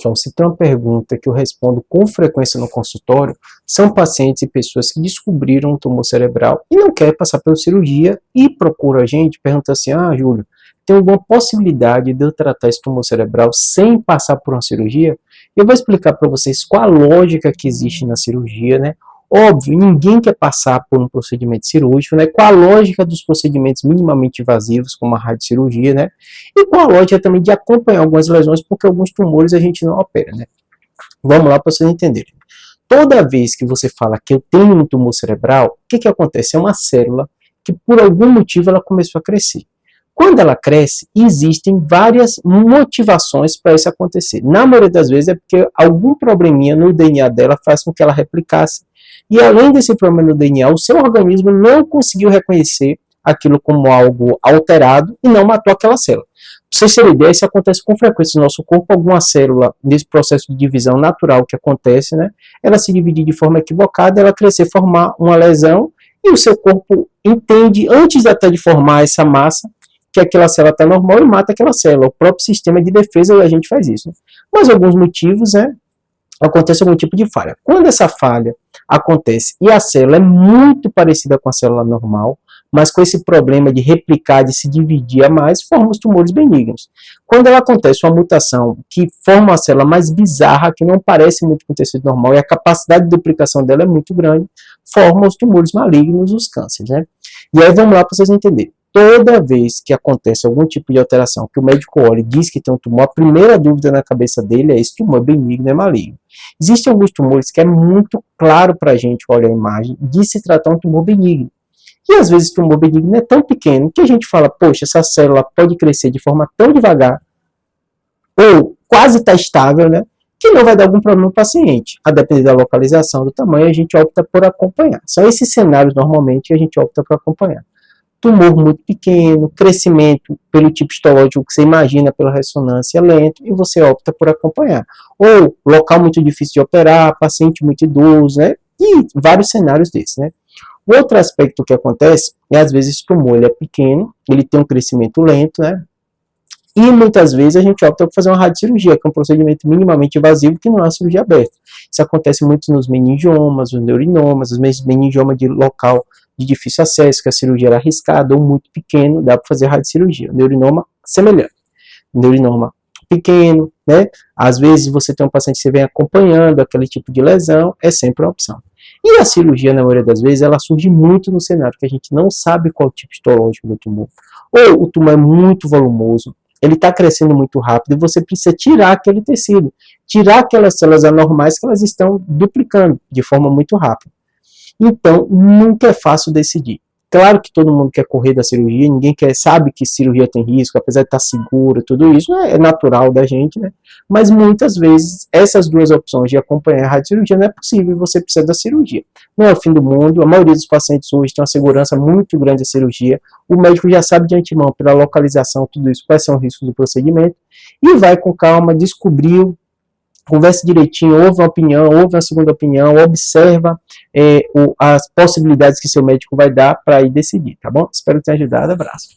Então, se tem uma pergunta que eu respondo com frequência no consultório, são pacientes e pessoas que descobriram um tumor cerebral e não querem passar pela cirurgia e procuram a gente, perguntam assim, Júlio, tem alguma possibilidade de eu tratar esse tumor cerebral sem passar por uma cirurgia? Eu vou explicar para vocês qual a lógica que existe na cirurgia, né? Óbvio, ninguém quer passar por um procedimento cirúrgico, né? Qual a lógica dos procedimentos minimamente invasivos, como a radiocirurgia, né? E qual a lógica também de acompanhar algumas lesões, porque alguns tumores a gente não opera, né? Vamos lá para vocês entenderem. Toda vez que você fala que eu tenho um tumor cerebral, o que acontece? É uma célula que por algum motivo ela começou a crescer. Quando ela cresce, existem várias motivações para isso acontecer. Na maioria das vezes é porque algum probleminha no DNA dela faz com que ela replicasse. E além desse problema no DNA, o seu organismo não conseguiu reconhecer aquilo como algo alterado e não matou aquela célula. Para vocês terem ideia, isso acontece com frequência no nosso corpo. Alguma célula, nesse processo de divisão natural que acontece, né, ela se dividir de forma equivocada, ela crescer, formar uma lesão, e o seu corpo entende, antes até de formar essa massa, que aquela célula está normal e mata aquela célula. O próprio sistema de defesa, a gente faz isso. Né? Mas alguns motivos, acontece algum tipo de falha. Quando essa falha acontece e a célula é muito parecida com a célula normal, mas com esse problema de replicar, de se dividir a mais, forma os tumores benignos. Quando ela acontece uma mutação que forma uma célula mais bizarra, que não parece muito com o tecido normal, e a capacidade de duplicação dela é muito grande, forma os tumores malignos, os cânceres. Né? E aí vamos lá para vocês entenderem. Toda vez que acontece algum tipo de alteração, que o médico olha e diz que tem um tumor, a primeira dúvida na cabeça dele é: esse tumor é benigno, é maligno. Existem alguns tumores que é muito claro para a gente olhar a imagem de se tratar um tumor benigno. E às vezes o tumor benigno é tão pequeno que a gente fala, poxa, essa célula pode crescer de forma tão devagar, ou quase está estável, né, que não vai dar algum problema no paciente. A depender da localização, do tamanho, a gente opta por acompanhar. São esses cenários, normalmente, que a gente opta por acompanhar. Tumor muito pequeno, crescimento pelo tipo histológico que você imagina pela ressonância lento, e você opta por acompanhar. Ou local muito difícil de operar, paciente muito idoso, né? E vários cenários desses, né? O outro aspecto que acontece é, às vezes, esse tumor ele é pequeno, ele tem um crescimento lento, né? E muitas vezes a gente opta por fazer uma radiocirurgia, que é um procedimento minimamente invasivo, que não é uma cirurgia aberta. Isso acontece muito nos meningiomas, nos neurinomas, os meningiomas de local de difícil acesso, que a cirurgia era arriscada ou muito pequeno, dá para fazer radiocirurgia. Neurinoma semelhante. Neurinoma pequeno, né? Às vezes você tem um paciente que você vem acompanhando aquele tipo de lesão, é sempre uma opção. E a cirurgia, na maioria das vezes, ela surge muito no cenário, que a gente não sabe qual é o tipo histológico do tumor. Ou o tumor é muito volumoso, ele está crescendo muito rápido, e você precisa tirar aquele tecido, tirar aquelas células anormais que elas estão duplicando de forma muito rápida. Então, nunca é fácil decidir. Claro que todo mundo quer correr da cirurgia, ninguém sabe que cirurgia tem risco, apesar de estar seguro, tudo isso é natural da gente, né? Mas muitas vezes essas duas opções de acompanhar a radiocirurgia não é possível e você precisa da cirurgia. Não é o fim do mundo, a maioria dos pacientes hoje tem uma segurança muito grande da cirurgia, o médico já sabe de antemão, pela localização, tudo isso, quais são os riscos do procedimento, e vai com calma, descobriu, converse direitinho, ouve uma opinião, ouve uma segunda opinião, observa as possibilidades que seu médico vai dar para ir decidir, tá bom? Espero que tenha ajudado, abraço.